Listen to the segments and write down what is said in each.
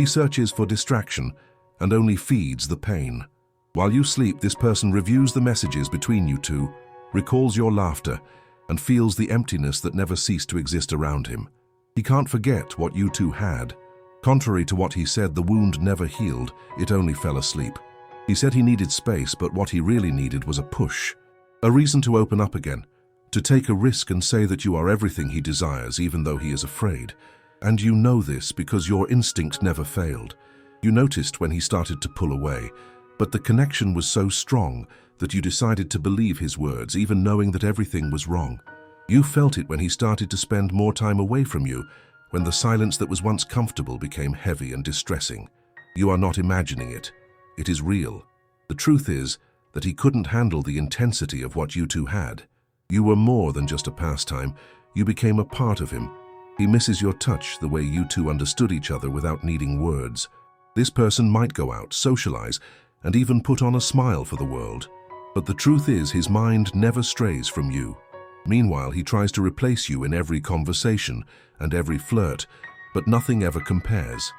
He searches for distraction and only feeds the pain. While you sleep, this person reviews the messages between you two, recalls your laughter, and feels the emptiness that never ceased to exist around him. He can't forget what you two had. Contrary to what he said, the wound never healed, it only fell asleep. He said he needed space, but what he really needed was a push. A reason to open up again, to take a risk and say that you are everything he desires, even though he is afraid. And you know this because your instinct never failed. You noticed when he started to pull away, but the connection was so strong that you decided to believe his words, even knowing that everything was wrong. You felt it when he started to spend more time away from you, when the silence that was once comfortable became heavy and distressing. You are not imagining it. It is real. The truth is that he couldn't handle the intensity of what you two had. You were more than just a pastime. You became a part of him. He misses your touch, the way you two understood each other without needing words. This person might go out, socialize, and even put on a smile for the world. But the truth is, his mind never strays from you. Meanwhile, he tries to replace you in every conversation and every flirt, but nothing ever compares.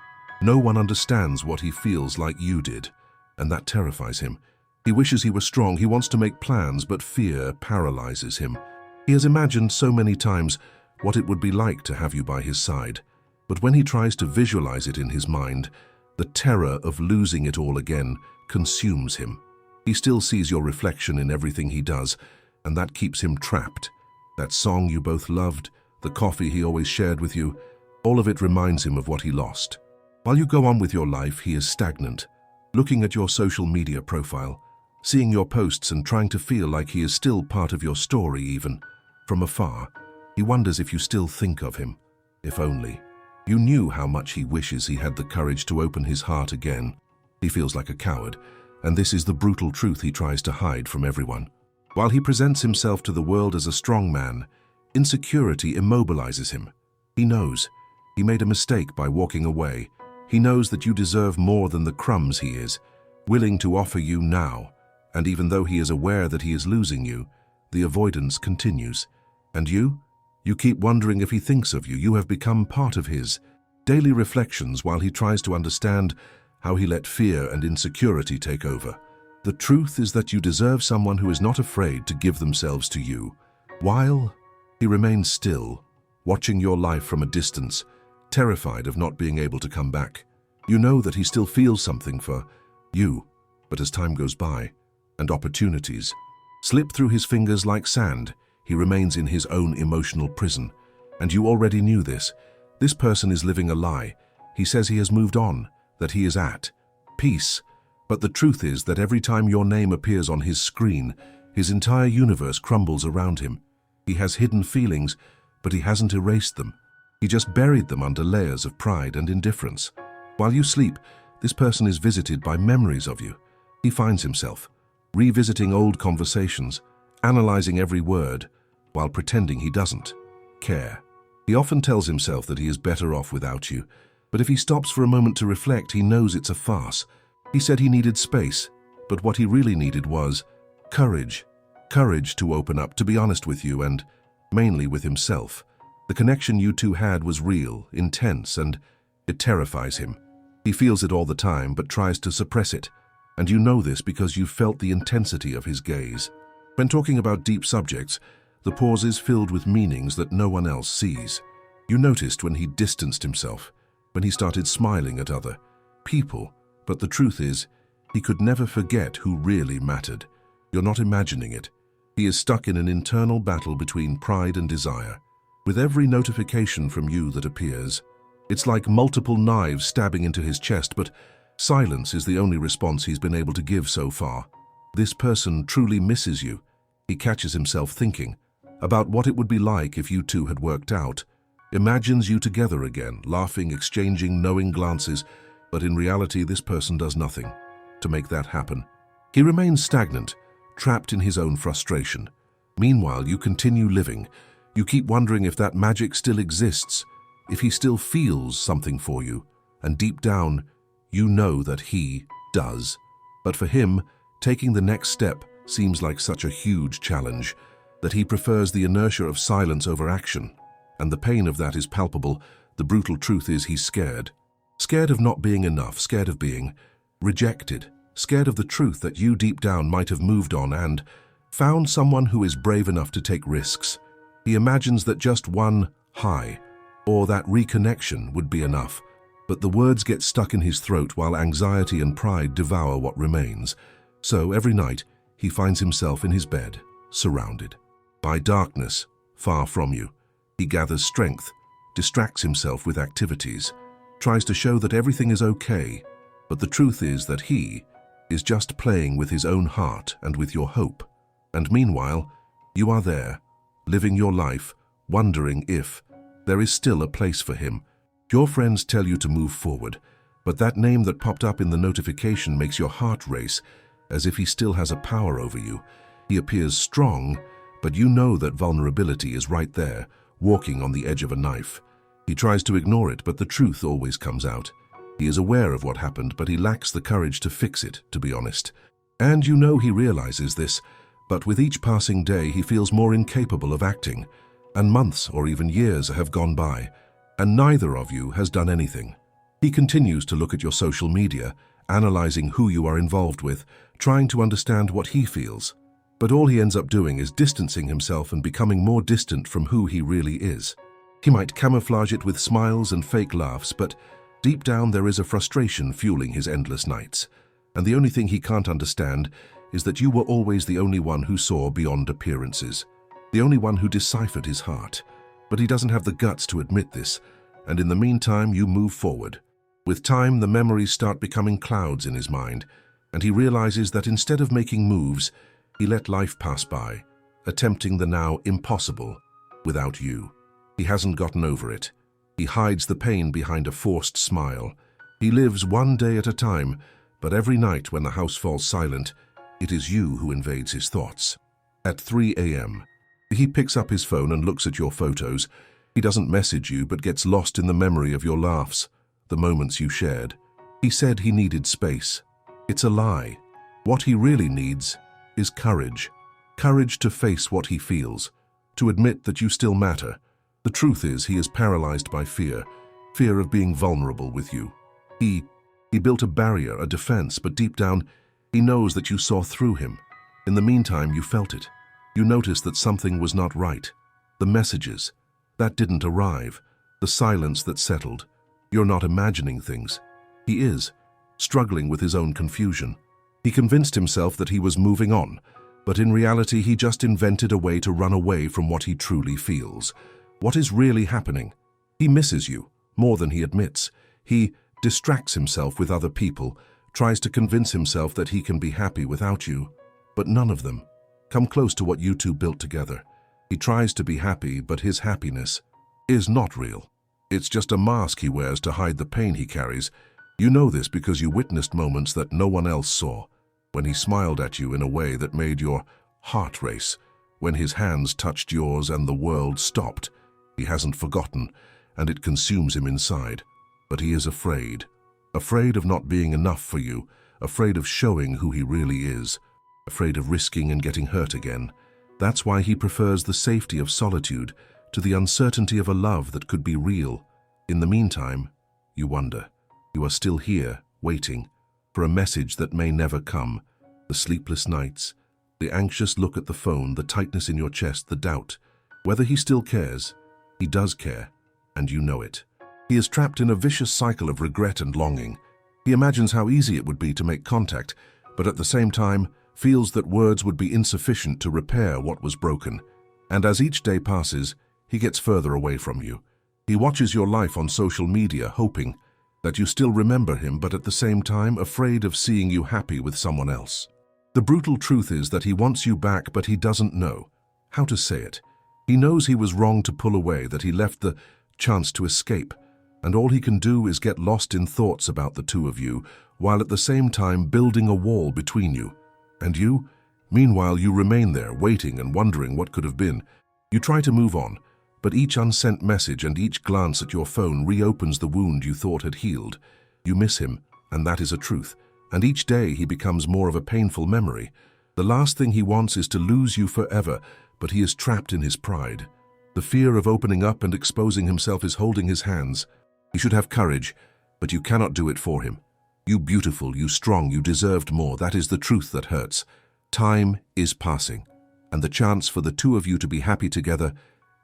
No one understands what he feels like you did, and that terrifies him. He wishes he were strong, he wants to make plans, but fear paralyzes him. He has imagined so many times what it would be like to have you by his side, but when he tries to visualize it in his mind, the terror of losing it all again consumes him. He still sees your reflection in everything he does, and that keeps him trapped. That song you both loved, the coffee he always shared with you, all of it reminds him of what he lost. While you go on with your life, he is stagnant, looking at your social media profile, seeing your posts and trying to feel like he is still part of your story even. From afar, he wonders if you still think of him. If only. You knew how much he wishes he had the courage to open his heart again. He feels like a coward, and this is the brutal truth he tries to hide from everyone. While he presents himself to the world as a strong man, insecurity immobilizes him. He knows. He made a mistake by walking away. He knows that you deserve more than the crumbs he is, willing to offer you now. And even though he is aware that he is losing you, the avoidance continues. And you? You keep wondering if he thinks of you. You have become part of his daily reflections while he tries to understand how he let fear and insecurity take over. The truth is that you deserve someone who is not afraid to give themselves to you. While he remains still, watching your life from a distance, terrified of not being able to come back. You know that he still feels something for you, but as time goes by, and opportunities slip through his fingers like sand, he remains in his own emotional prison. And you already knew this. This person is living a lie. He says he has moved on, that he is at peace. But the truth is that every time your name appears on his screen, his entire universe crumbles around him. He has hidden feelings, but he hasn't erased them. He just buried them under layers of pride and indifference. While you sleep, this person is visited by memories of you. He finds himself revisiting old conversations, analyzing every word, while pretending he doesn't care. He often tells himself that he is better off without you, but if he stops for a moment to reflect, he knows it's a farce. He said he needed space, but what he really needed was courage. Courage to open up, to be honest with you, and mainly with himself. The connection you two had was real, intense, and it terrifies him. He feels it all the time, but tries to suppress it. And you know this because you felt the intensity of his gaze. When talking about deep subjects, the pause is filled with meanings that no one else sees. You noticed when he distanced himself, when he started smiling at other people, but the truth is, he could never forget who really mattered. You're not imagining it. He is stuck in an internal battle between pride and desire. With every notification from you that appears, it's like multiple knives stabbing into his chest, but silence is the only response he's been able to give so far. This person truly misses you. He catches himself thinking about what it would be like if you two had worked out. Imagines you together again, laughing, exchanging knowing glances, but in reality this person does nothing to make that happen. He remains stagnant, trapped in his own frustration. Meanwhile, you continue living. You keep wondering if that magic still exists, if he still feels something for you, and deep down, you know that he does. But for him, taking the next step seems like such a huge challenge that he prefers the inertia of silence over action. And the pain of that is palpable. The brutal truth is he's scared. Scared of not being enough, scared of being rejected, scared of the truth that you deep down might have moved on and found someone who is brave enough to take risks. He imagines that just one hi or that reconnection would be enough, but the words get stuck in his throat while anxiety and pride devour what remains. So every night, he finds himself in his bed, surrounded by darkness, far from you. He gathers strength, distracts himself with activities, tries to show that everything is okay, but the truth is that he is just playing with his own heart and with your hope. And meanwhile, you are there, living your life, wondering if there is still a place for him. Your friends tell you to move forward, but that name that popped up in the notification makes your heart race, as if he still has a power over you. He appears strong, but you know that vulnerability is right there, walking on the edge of a knife. He tries to ignore it, but the truth always comes out. He is aware of what happened, but he lacks the courage to fix it, to be honest. And you know he realizes this, but with each passing day he feels more incapable of acting, and months or even years have gone by, and neither of you has done anything. He continues to look at your social media, analyzing who you are involved with, trying to understand what he feels. But all he ends up doing is distancing himself and becoming more distant from who he really is. He might camouflage it with smiles and fake laughs, but deep down there is a frustration fueling his endless nights. And the only thing he can't understand is that you were always the only one who saw beyond appearances, the only one who deciphered his heart. But he doesn't have the guts to admit this, and in the meantime you move forward. With time, the memories start becoming clouds in his mind, and he realizes that instead of making moves, he let life pass by, attempting the now impossible without you. He hasn't gotten over it. He hides the pain behind a forced smile. He lives one day at a time, but every night when the house falls silent, it is you who invades his thoughts. At 3 a.m., he picks up his phone and looks at your photos. He doesn't message you, but gets lost in the memory of your laughs, the moments you shared. He said he needed space. It's a lie. What he really needs is courage. Courage to face what he feels, to admit that you still matter. The truth is he is paralyzed by fear of being vulnerable with you. He built a barrier, a defense, but deep down, he knows that you saw through him. In the meantime, you felt it. You noticed that something was not right. The messages, that didn't arrive. The silence that settled. You're not imagining things. He is, struggling with his own confusion. He convinced himself that he was moving on, but in reality he just invented a way to run away from what he truly feels. What is really happening? He misses you, more than he admits. He distracts himself with other people, tries to convince himself that he can be happy without you. But none of them come close to what you two built together. He tries to be happy, but his happiness is not real. It's just a mask he wears to hide the pain he carries. You know this because you witnessed moments that no one else saw. When he smiled at you in a way that made your heart race. When his hands touched yours and the world stopped. He hasn't forgotten, and it consumes him inside. But he is afraid. Afraid of not being enough for you. Afraid of showing who he really is. Afraid of risking and getting hurt again. That's why he prefers the safety of solitude to the uncertainty of a love that could be real. In the meantime, you wonder. You are still here, waiting, for a message that may never come. The sleepless nights, the anxious look at the phone, the tightness in your chest, the doubt. Whether he still cares, he does care, and you know it. He is trapped in a vicious cycle of regret and longing. He imagines how easy it would be to make contact, but at the same time, feels that words would be insufficient to repair what was broken. And as each day passes, he gets further away from you. He watches your life on social media, hoping that you still remember him, but at the same time afraid of seeing you happy with someone else. The brutal truth is that he wants you back, but he doesn't know how to say it. He knows he was wrong to pull away, that he left the chance to escape, and all he can do is get lost in thoughts about the two of you, while at the same time building a wall between you. And you? Meanwhile, you remain there, waiting and wondering what could have been. You try to move on, but each unsent message and each glance at your phone reopens the wound you thought had healed. You miss him, and that is a truth. And each day he becomes more of a painful memory. The last thing he wants is to lose you forever, but he is trapped in his pride. The fear of opening up and exposing himself is holding his hands. He should have courage, but you cannot do it for him. You beautiful, you strong, you deserved more. That is the truth that hurts. Time is passing, and the chance for the two of you to be happy together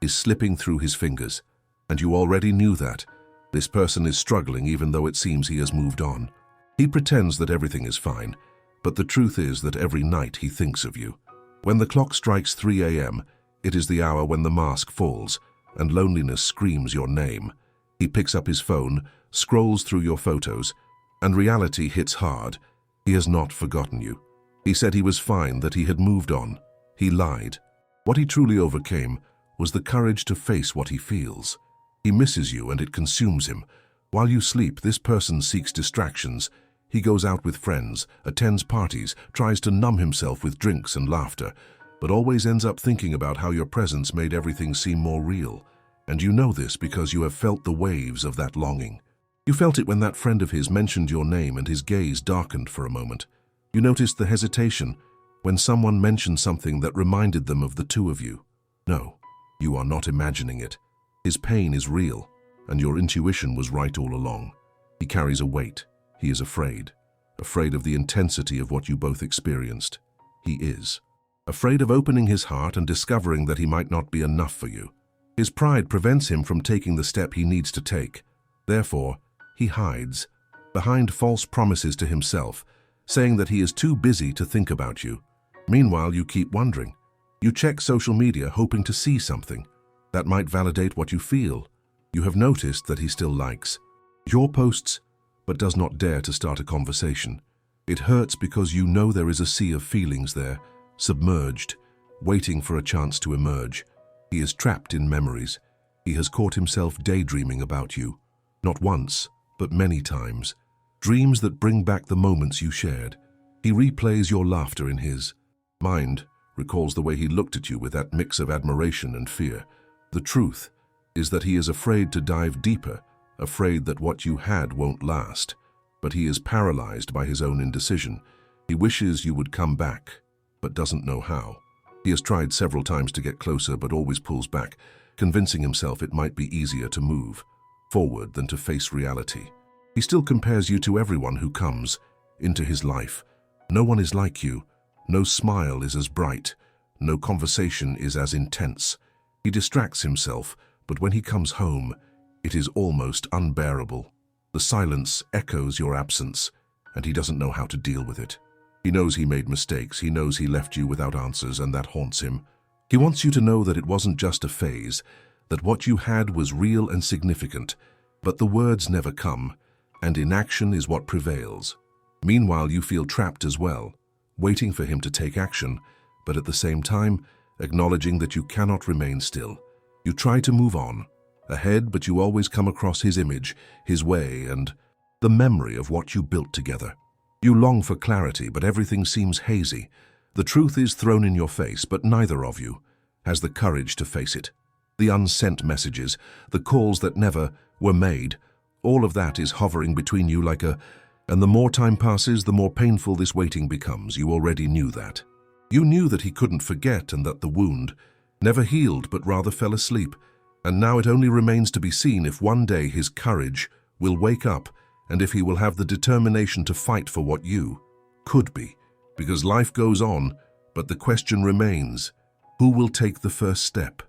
is slipping through his fingers. And you already knew that. This person is struggling even though it seems he has moved on. He pretends that everything is fine, but the truth is that every night he thinks of you. When the clock strikes 3 a.m., it is the hour when the mask falls, and loneliness screams your name. He picks up his phone, scrolls through your photos, and reality hits hard. He has not forgotten you. He said he was fine, that he had moved on. He lied. What he truly overcame was the courage to face what he feels. He misses you and it consumes him. While you sleep, this person seeks distractions. He goes out with friends, attends parties, tries to numb himself with drinks and laughter, but always ends up thinking about how your presence made everything seem more real. And you know this because you have felt the waves of that longing. You felt it when that friend of his mentioned your name and his gaze darkened for a moment. You noticed the hesitation when someone mentioned something that reminded them of the two of you. No, you are not imagining it. His pain is real, and your intuition was right all along. He carries a weight. He is afraid of the intensity of what you both experienced. He is afraid of opening his heart and discovering that he might not be enough for you. His pride prevents him from taking the step he needs to take. Therefore, he hides behind false promises to himself, saying that he is too busy to think about you. Meanwhile, you keep wondering. You check social media hoping to see something that might validate what you feel. You have noticed that he still likes your posts, but does not dare to start a conversation. It hurts because you know there is a sea of feelings there, submerged, waiting for a chance to emerge. He is trapped in memories. He has caught himself daydreaming about you, not once, but many times. Dreams that bring back the moments you shared. He replays your laughter in his mind, recalls the way he looked at you with that mix of admiration and fear. The truth is that he is afraid to dive deeper, afraid that what you had won't last. But he is paralyzed by his own indecision. He wishes you would come back, but doesn't know how. He has tried several times to get closer, but always pulls back, convincing himself it might be easier to move forward than to face reality. He still compares you to everyone who comes into his life. No one is like you. No smile is as bright. No conversation is as intense. He distracts himself, but when he comes home, it is almost unbearable. The silence echoes your absence, and he doesn't know how to deal with it. He knows he made mistakes. He knows he left you without answers, and that haunts him. He wants you to know that it wasn't just a phase, that what you had was real and significant, but the words never come, and inaction is what prevails. Meanwhile, you feel trapped as well, waiting for him to take action, but at the same time, acknowledging that you cannot remain still. You try to move on, ahead, but you always come across his image, his way, and the memory of what you built together. You long for clarity, but everything seems hazy. The truth is thrown in your face, but neither of you has the courage to face it. The unsent messages, the calls that never were made, all of that is hovering between you and the more time passes, the more painful this waiting becomes. You already knew that. You knew that he couldn't forget and that the wound never healed but rather fell asleep. And now it only remains to be seen if one day his courage will wake up and if he will have the determination to fight for what you could be. Because life goes on, but the question remains, who will take the first step?